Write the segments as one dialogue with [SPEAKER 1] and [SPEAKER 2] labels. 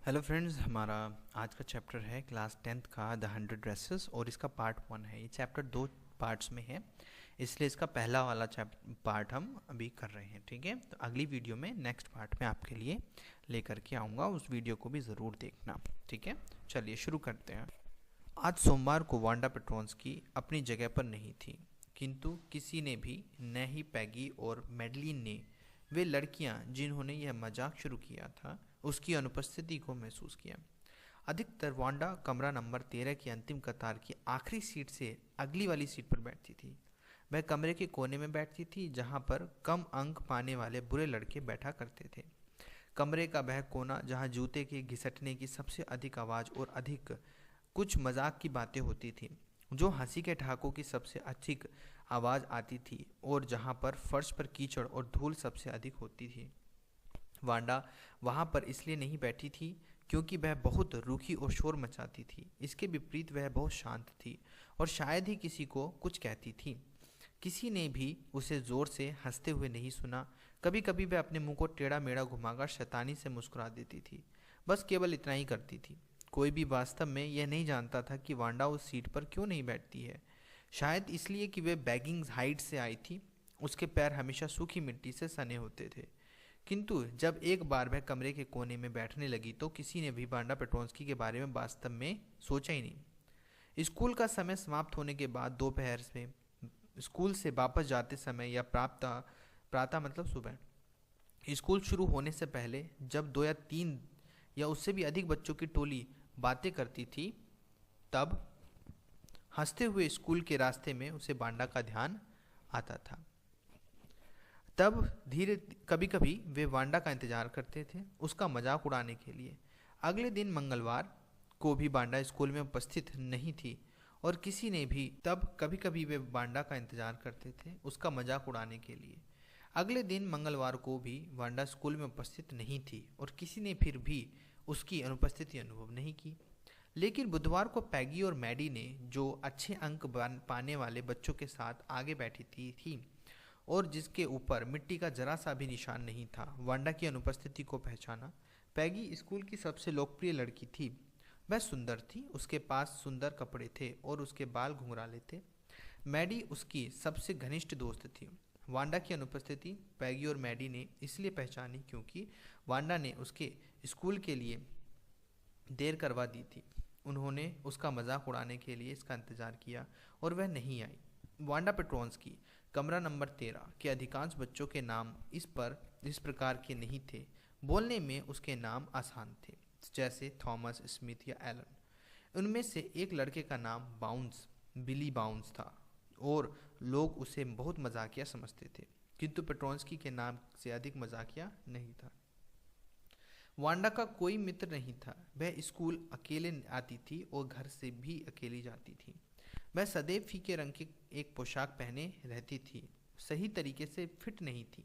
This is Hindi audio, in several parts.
[SPEAKER 1] हेलो फ्रेंड्स, हमारा आज का चैप्टर है क्लास 10th का द 100 ड्रेसेस और इसका पार्ट 1 है। ये चैप्टर दो पार्ट्स में है, इसलिए इसका पहला वाला पार्ट हम अभी कर रहे हैं। ठीक है, तो अगली वीडियो में नेक्स्ट पार्ट में आपके लिए लेकर के आऊँगा, उस वीडियो को भी ज़रूर देखना। ठीक है, चलिए शुरू करते हैं। आज सोमवार को वांडा पेट्रोन्स्की अपनी जगह पर नहीं थी, किंतु किसी ने भी, न ही पैगी और मैडलिन ने, वे लड़कियां जिन्होंने यह मजाक शुरू किया था, उसकी अनुपस्थिति को महसूस किया। अधिकतर वांडा कमरा नंबर 13 की अंतिम कतार की आखिरी सीट से अगली वाली सीट पर बैठती थी। वह कमरे के कोने में बैठती थी जहां पर कम अंक पाने वाले बुरे लड़के बैठा करते थे। कमरे का वह कोना जहां जूते के घिसटने की सबसे अधिक आवाज़ और अधिक कुछ मजाक की बातें होती थी, जो हंसी के ठहाकों की सबसे अधिक आवाज़ आती थी, और जहां पर फर्श पर कीचड़ और धूल सबसे अधिक होती थी। वांडा वहां पर इसलिए नहीं बैठी थी क्योंकि वह बहुत रूखी और शोर मचाती थी। इसके विपरीत वह बहुत शांत थी और शायद ही किसी को कुछ कहती थी। किसी ने भी उसे जोर से हंसते हुए नहीं सुना। कभी कभी वह अपने मुंह को टेढ़ा मेढ़ा घुमाकर शैतानी से मुस्कुरा देती थी, बस केवल इतना ही करती थी। कोई भी वास्तव में यह नहीं जानता था कि वांडा उस सीट पर क्यों नहीं बैठती है। शायद इसलिए कि वे बैगिंग्स हाइट से आई थी। उसके पैर हमेशा सूखी मिट्टी से सने होते थे। किंतु जब एक बार वह कमरे के कोने में बैठने लगी तो किसी ने भी वांडा पेट्रोन्स्की के बारे में वास्तव में सोचा ही नहीं। स्कूल का समय समाप्त होने के बाद दोपहर में स्कूल से वापस जाते समय या प्रातः प्रातः मतलब सुबह स्कूल शुरू होने से पहले, जब 2 या 3 या उससे भी अधिक बच्चों की टोली बातें करती थी, तब हंसते हुए स्कूल के रास्ते में उसे वांडा का ध्यान आता था। तब धीरे कभी कभी वे वांडा का इंतजार करते थे, उसका मजाक उड़ाने के लिए। अगले दिन मंगलवार को भी वांडा स्कूल में उपस्थित नहीं थी और किसी ने भी तब कभी कभी वे वांडा का इंतजार करते थे, उसका मजाक उड़ाने के लिए। अगले दिन मंगलवार को भी वांडा स्कूल में उपस्थित नहीं थी और किसी ने फिर भी उसकी अनुपस्थिति अनुभव नहीं की। लेकिन बुधवार को पैगी और मैडी ने, जो अच्छे अंक पाने वाले बच्चों के साथ आगे बैठी थी और जिसके ऊपर मिट्टी का जरा सा भी निशान नहीं था, वांडा की अनुपस्थिति को पहचाना। पैगी स्कूल की सबसे लोकप्रिय लड़की थी। वह सुंदर थी, उसके पास सुंदर कपड़े थे और उसके बाल घुंघराले थे। मैडी उसकी सबसे घनिष्ठ दोस्त थी। वांडा की अनुपस्थिति पैगी और मैडी ने इसलिए पहचानी क्योंकि वांडा ने उसके स्कूल के लिए देर करवा दी थी। उन्होंने उसका मजाक उड़ाने के लिए इसका इंतजार किया और वह नहीं आई। वांडा पेट्रोन्स्की कमरा नंबर 13 के अधिकांश बच्चों के नाम इस प्रकार के नहीं थे। बोलने में उसके नाम आसान थे, जैसे थॉमस, स्मिथ या एलन। उनमें से एक लड़के का नाम बिली बाउंस था और लोग उसे बहुत मजाकिया समझते थे, किंतु पेट्रोन्स्की के नाम से अधिक मजाकिया नहीं था। वांडा का कोई मित्र नहीं था। वह स्कूल अकेले आती थी और घर से भी अकेली जाती थी। वह सदैव फीके रंग की एक पोशाक पहने रहती थी, सही तरीके से फिट नहीं थी।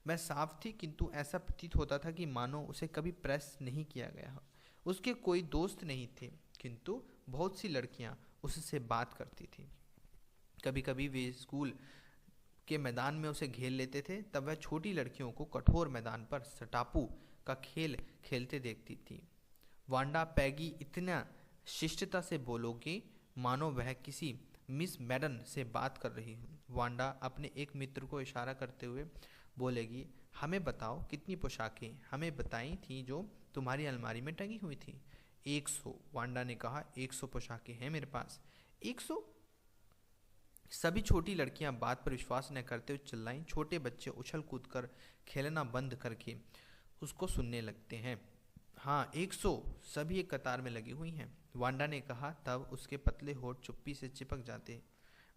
[SPEAKER 1] वह साफ थी, किंतु ऐसा प्रतीत होता था कि मानो उसे कभी प्रेस नहीं किया गया हो। उसके कोई दोस्त नहीं थे, किंतु बहुत सी लड़कियां उससे बात करती थीं। कभी कभी वे स्कूल के मैदान में उसे घेर लेते थे, तब वह छोटी लड़कियों को कठोर मैदान पर सटापू का खेल खेलते देखती थी। वांडा पैगी इतना शिष्टता से बोलोगे मानो वह किसी मिस मैडन से बात कर रही हूँ। वांडा अपने एक मित्र को इशारा करते हुए बोलेगी, हमें बताओ कितनी पोशाकें हमें बताई थी जो तुम्हारी अलमारी में टंगी हुई थी। 100, वांडा ने कहा। 100 पोशाकें हैं मेरे पास। 100? सभी छोटी लड़कियां बात पर विश्वास न करते हुए चिल्लाईं। छोटे बच्चे उछल कूद कर खेलना बंद करके उसको सुनने लगते हैं। हाँ, 100, सभी एक कतार में लगी हुई हैं, वांडा ने कहा। तब उसके पतले होठ चुप्पी से चिपक जाते।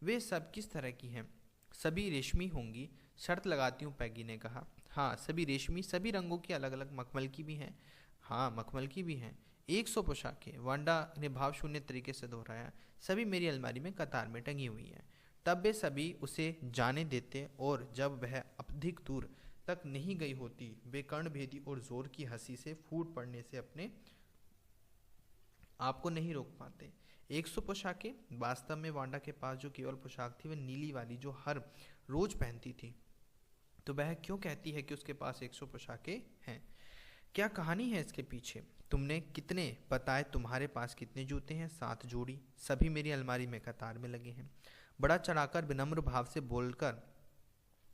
[SPEAKER 1] वे सब किस तरह की हैं? सभी रेशमी होंगी, शर्त लगाती हूँ, पैगी ने कहा। हाँ, सभी रेशमी, सभी रंगों की, अलग अलग मखमल की भी हैं। हाँ, मखमल की भी हैं। 100 पोशाकें, वांडा ने भावशून्य तरीके से दोहराया। सभी मेरी अलमारी में कतार में टंगी हुई हैं। तब वे सभी उसे जाने देते और जब वह अधिक दूर तक नहीं गई होती, वे कर्णभेदी और जोर की हंसी से फूट पड़ने से अपने आप को नहीं रोक पाते। 100 पोशाकें? वास्तव में वांडा के पास जो केवल पोशाक थी वह नीली वाली, जो हर रोज पहनती थी। तो वह क्यों कहती है कि उसके पास 100 पोशाकें हैं? क्या कहानी है इसके पीछे? तुमने कितने बताए? तुम्हारे पास कितने जूते हैं? 7 जोड़ी। सभी मेरी अलमारी में कतार में लगे हैं। बड़ा चढ़ाकर विनम्र भाव से बोलकर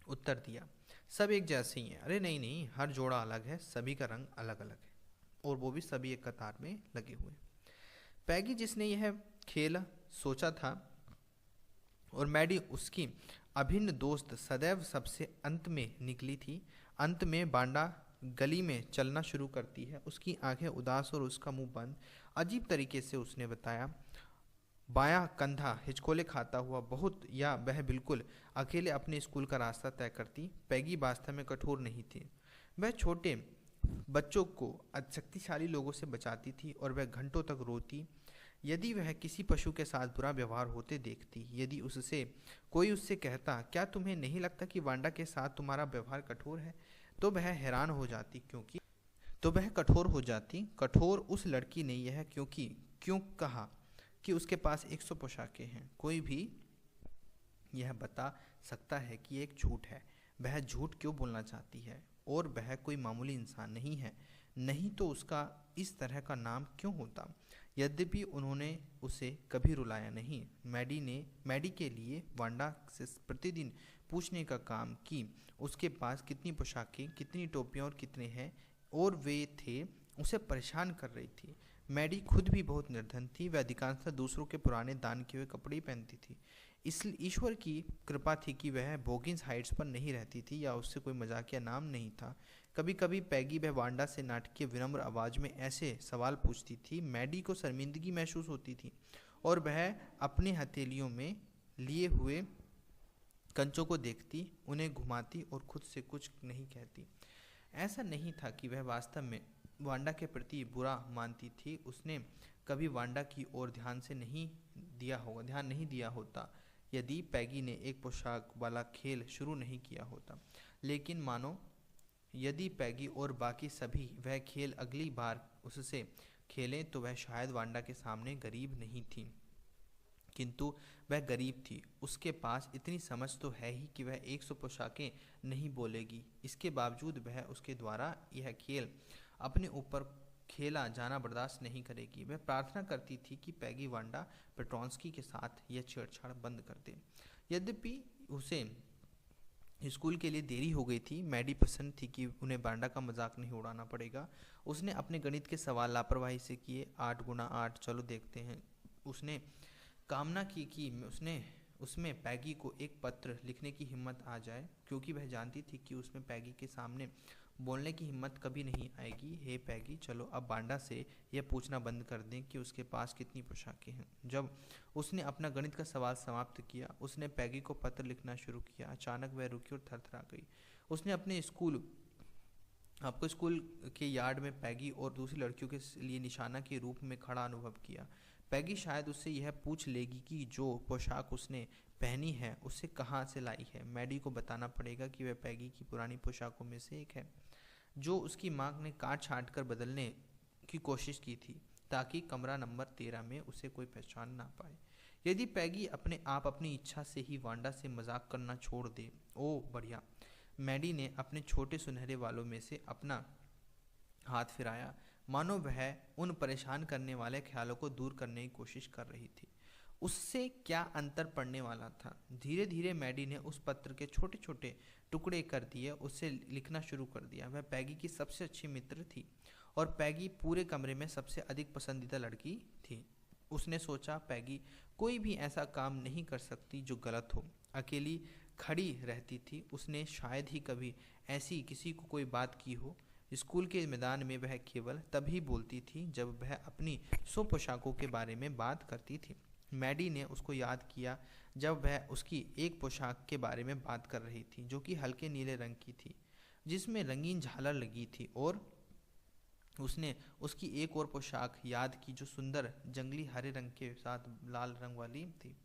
[SPEAKER 1] उत्तर दिया। सब एक जैसे ही हैं। अरे नहीं नहीं, हर जोड़ा अलग है, सभी का रंग अलग अलग है, और वो भी सभी एक कतार में लगे हुए। पैगी, जिसने यह खेल सोचा था, और मैडी उसकी अभिन्न दोस्त, सदैव सबसे अंत में निकली थी। अंत में बांडा गली में चलना शुरू करती है। उसकी आंखें उदास और उसका मुंह बंद। अजीब तरीके से उसने बताया। बायां कंधा हिचकोले खाता हुआ बहुत, या वह बिल्कुल अकेले अपने स्कूल का रास्ता तय करती। पैगी वास्तव में कठोर नहीं थी। वह छोटे बच्चों को शक्तिशाली लोगों से बचाती थी, और वह घंटों तक रोती यदि वह किसी पशु के साथ बुरा व्यवहार होते देखती। यदि कोई उससे कहता, क्या तुम्हें नहीं लगता कि वांडा के साथ तुम्हारा व्यवहार कठोर है, तो वह हैरान हो जाती, कठोर उस लड़की ने यह क्यों कहा कि उसके पास 100 पोशाकें हैं। कोई भी यह बता सकता है कि एक झूठ है। वह झूठ क्यों बोलना चाहती है, और वह कोई मामूली इंसान नहीं है। नहीं तो उसका इस तरह का नाम क्यों होता? यद्यपि उन्होंने उसे कभी रुलाया नहीं। मैडी के लिए वांडा से प्रतिदिन पूछने का काम कि उसके पास कितनी पोशाकें, कितनी टोपियां और कितने हैं, और वे थे, उसे परेशान कर रही थी। मैडी खुद भी बहुत निर्धन थी। वह अधिकांशतः दूसरों के पुराने दान किए हुए कपड़े ही पहनती थी। इसलिए ईश्वर की कृपा थी कि वह बोगिंस हाइट्स पर नहीं रहती थी, या उससे कोई मजाकिया नाम नहीं था। कभी कभी पैगी वह वांडा से नाटकीय विनम्र आवाज में ऐसे सवाल पूछती थी। मैडी को शर्मिंदगी महसूस होती थी, और वह अपनी हथेलियों में लिए हुए कंचों को देखती, उन्हें घुमाती और खुद से कुछ नहीं कहती। ऐसा नहीं था कि वह वास्तव में वांडा के प्रति बुरा मानती थी। उसने कभी वांडा की ओर ध्यान नहीं दिया होता यदि पैगी ने एक पोशाक वाला खेल शुरू नहीं किया होता। लेकिन मानो यदि पैगी और बाकी सभी वह खेल अगली बार उससे खेलें, तो वह शायद वांडा के सामने गरीब नहीं थी। किंतु वह गरीब थी। उसके पास इतनी समझ तो है ही कि वह 100 पोशाकें नहीं बोलेगी। इसके बावजूद वह उसके द्वारा यह खेल अपने ऊपर खेला जाना बर्दाश्त नहीं करेगी। वह प्रार्थना करती थी कि पैगी वांडा पेट्रोंस्की के साथ यह छेड़छाड़ बंद कर दे। यद्यपि उसे स्कूल के लिए देरी हो गई थी, मैडी पसंद थी कि उन्हें वांडा का मजाक नहीं उड़ाना पड़ेगा। उसने अपने गणित के सवाल लापरवाही से किए। 8 गुना 8, चलो देखते हैं। उसने कामना की कि उसमें पैगी को एक पत्र लिखने की हिम्मत आ जाए, क्योंकि वह जानती थी कि उसमें पैगी के सामने बोलने की हिम्मत कभी नहीं आएगी। हे पैगी, चलो अब वांडा से यह पूछना बंद कर दें कि उसके पास कितनी पोशाकें हैं। जब उसने अपना गणित का सवाल समाप्त किया, उसने पैगी को पत्र लिखना शुरू किया। अचानक वह रुकी और थरथरा गई। उसने अपने स्कूल के यार्ड में पैगी और दूसरी लड़कियों के लिए निशाना के रूप में खड़ा अनुभव किया। पैगी शायद उससे यह पूछ लेगी कि जो पोशाक उसने पहनी है उसे कहाँ से लाई है। मैडी को बताना पड़ेगा कि वह पैगी की पुरानी पोशाकों में से एक है, जो उसकी माँ ने काट छाँट कर बदलने की कोशिश की थी, ताकि कमरा नंबर 13 में उसे कोई पहचान ना पाए। यदि पैगी अपने आप अपनी इच्छा से ही वांडा से मजाक करना छोड़ दे, ओ बढ़िया। मैडी ने अपने छोटे सुनहरे वालों में से अपना हाथ फिराया, मानो वह उन परेशान करने वाले ख्यालों को दूर करने की कोशिश कर रही थी। उससे क्या अंतर पड़ने वाला था? धीरे धीरे मैडी ने उस पत्र के छोटे छोटे टुकड़े कर दिए, उससे लिखना शुरू कर दिया। वह पैगी की सबसे अच्छी मित्र थी, और पैगी पूरे कमरे में सबसे अधिक पसंदीदा लड़की थी। उसने सोचा, पैगी कोई भी ऐसा काम नहीं कर सकती जो गलत हो। अकेली खड़ी रहती थी। उसने शायद ही कभी ऐसी किसी को कोई बात की हो। स्कूल के मैदान में वह केवल तभी बोलती थी जब वह अपनी 100 पोशाकों के बारे में बात करती थी। मैडी ने उसको याद किया जब वह उसकी एक पोशाक के बारे में बात कर रही थी, जो कि हल्के नीले रंग की थी, जिसमें रंगीन झालर लगी थी। और उसने उसकी एक और पोशाक याद की, जो सुंदर जंगली हरे रंग के साथ लाल रंग वाली थी।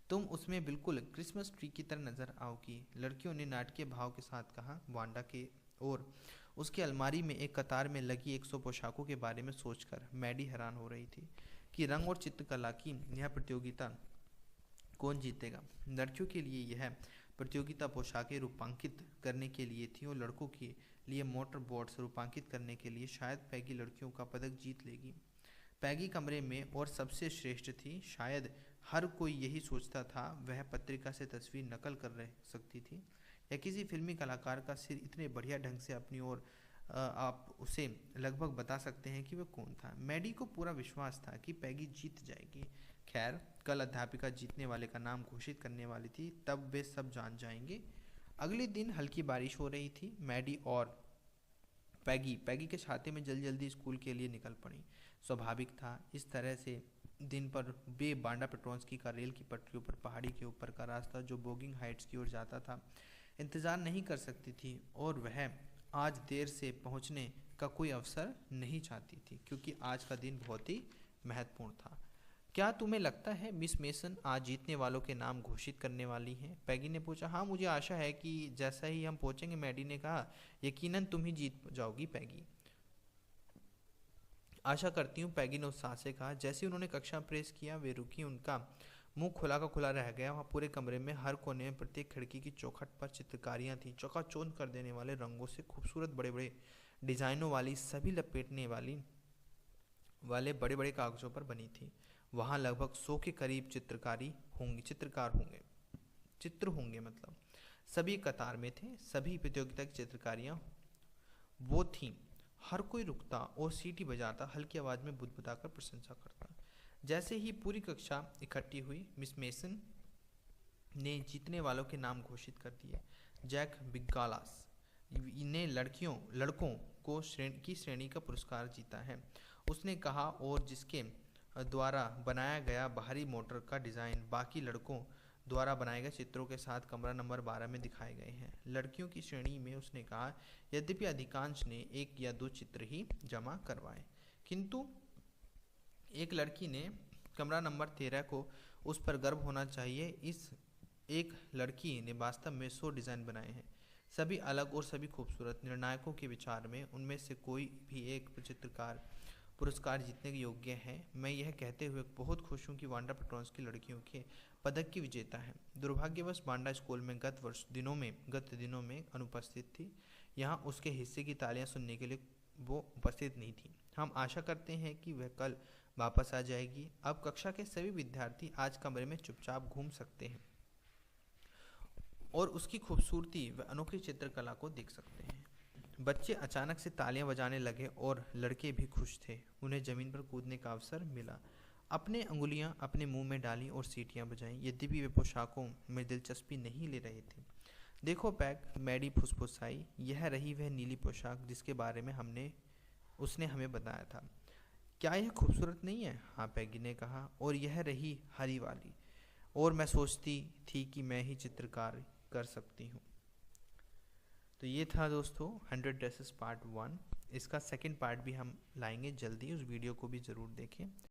[SPEAKER 1] तुम उसमें बिल्कुल क्रिसमस ट्री की तरह नजर आओगी, लड़कियों ने नाटकीय भाव के साथ कहा। वांडा के और उसकी अलमारी में एक कतार में लगी 100 पोशाकों के बारे में सोचकर मैडी हैरान हो रही थी कि रंग और चित्रकला की यह प्रतियोगिता कौन जीतेगा। लड़कियों के लिए यह प्रतियोगिता पोशाकें रूपांकित करने के लिए थी, और लड़कों के लिए मोटर बोट्स रूपांकित करने के लिए शायद पैगी लड़कियों का पदक जीत लेगी। पैगी कमरे में और सबसे श्रेष्ठ थी, शायद हर कोई यही सोचता था। वह पत्रिका से तस्वीर नकल कर रह सकती थी या किसी फिल्मी कलाकार का सिर इतने बढ़िया ढंग से अपनी ओर आप उसे लगभग बता सकते हैं कि वह कौन था। मैडी को पूरा विश्वास था कि पैगी जीत जाएगी। खैर, कल अध्यापिका जीतने वाले का नाम घोषित करने वाली थी, तब वे सब जान जाएंगे। अगले दिन हल्की बारिश हो रही थी। मैडी और पैगी के छाते में जल्दी जल्दी स्कूल के लिए निकल पड़ी। स्वाभाविक था, इस तरह से दिन पर बे बांडा पेट्रोंस्की का रेल की पटरियों पर पहाड़ी के ऊपर का रास्ता जो बोगिंग हाइट्स की ओर जाता था इंतज़ार नहीं कर सकती थी, और वह आज देर से पहुंचने का कोई अवसर नहीं चाहती थी, क्योंकि आज का दिन बहुत ही महत्वपूर्ण था। क्या तुम्हें लगता है मिस मेसन आज जीतने वालों के नाम घोषित करने वाली हैं? पैगी ने पूछा। हाँ, मुझे आशा है कि जैसा ही हम पहुंचेंगे, मैडी ने कहा। यकीनन तुम ही जीत जाओगी पैगी। आशा करती हूँ, पैगी ने उत्साह से कहा। जैसे ही उन्होंने कक्षा प्रेस किया, वे रुकी। उनका मुंह खुला का खुला रह गया। वहाँ पूरे कमरे में हर कोने में प्रत्येक खिड़की की चौखट पर चित्रकारियाँ थीं, चौकाचौंध कर देने वाले रंगों से खूबसूरत बड़े बड़े डिजाइनों वाली, सभी लपेटने वाले बड़े बड़े कागजों पर बनी थी। वहाँ लगभग 100 के करीब चित्र होंगे मतलब। सभी कतार में थे। सभी प्रतियोगिता की चित्रकारियाँ वो थीं। हर कोई रुकता और सीटी बजाता, हल्की आवाज में बुदबुदाकर प्रशंसा करता। जैसे ही पूरी कक्षा इकट्ठी हुई, मिस मेसन ने जीतने वालों के नाम घोषित कर दिए। जैक बिग्गालास ने लड़कों को श्रेणी का पुरस्कार जीता है, उसने कहा, और जिसके द्वारा बनाया गया बाहरी मोटर का डिज़ाइन बाकी लड़कों द्वारा बनाए गए चित्रों के साथ कमरा नंबर 12 में दिखाए गए हैं। लड़कियों की श्रेणी में उसने कहा, यद्यपि अधिकांश ने 1 या 2 चित्र ही जमा करवाए, किंतु एक लड़की ने कमरा नंबर 13 को उस पर गर्व होना चाहिए। इस एक लड़की ने वास्तव में 100 डिज़ाइन बनाए हैं, सभी अलग और सभी खूबसूरत। निर्णायकों के विचार में उनमें से कोई भी एक चित्रकार पुरस्कार जीतने के योग्य है। मैं यह कहते हुए बहुत खुश हूँ कि वांडा पेट्रोंस्की लड़कियों के पदक की विजेता है। दुर्भाग्यवश वांडा स्कूल में गत दिनों में अनुपस्थित थी। यहाँ उसके हिस्से की तालियां सुनने के लिए वो उपस्थित नहीं थी। हम आशा करते हैं कि वह कल वापस आ जाएगी। अब कक्षा के सभी विद्यार्थी आज कमरे में चुपचाप घूम सकते हैं और उसकी खूबसूरती व अनोखी चित्रकला को देख सकते हैं। बच्चे अचानक से तालियां बजाने लगे और लड़के भी खुश थे। उन्हें जमीन पर कूदने का अवसर मिला। अपने अंगुलियां अपने मुंह में डाली और सीटियां बजाईं, यद्यपि वे पोशाकों में दिलचस्पी नहीं ले रहे थे। देखो पैग, मैडी फुसफुसाई, यह रही वह नीली पोशाक जिसके बारे में उसने हमें बताया था। क्या यह खूबसूरत नहीं है? हाँ, पैगी ने कहा। और यह रही हरी वाली, और मैं सोचती थी कि मैं ही चित्रकार कर सकती हूँ। तो ये था दोस्तों 100 ड्रेसेस पार्ट 1। इसका सेकंड पार्ट भी हम लाएंगे जल्दी, उस वीडियो को भी ज़रूर देखें।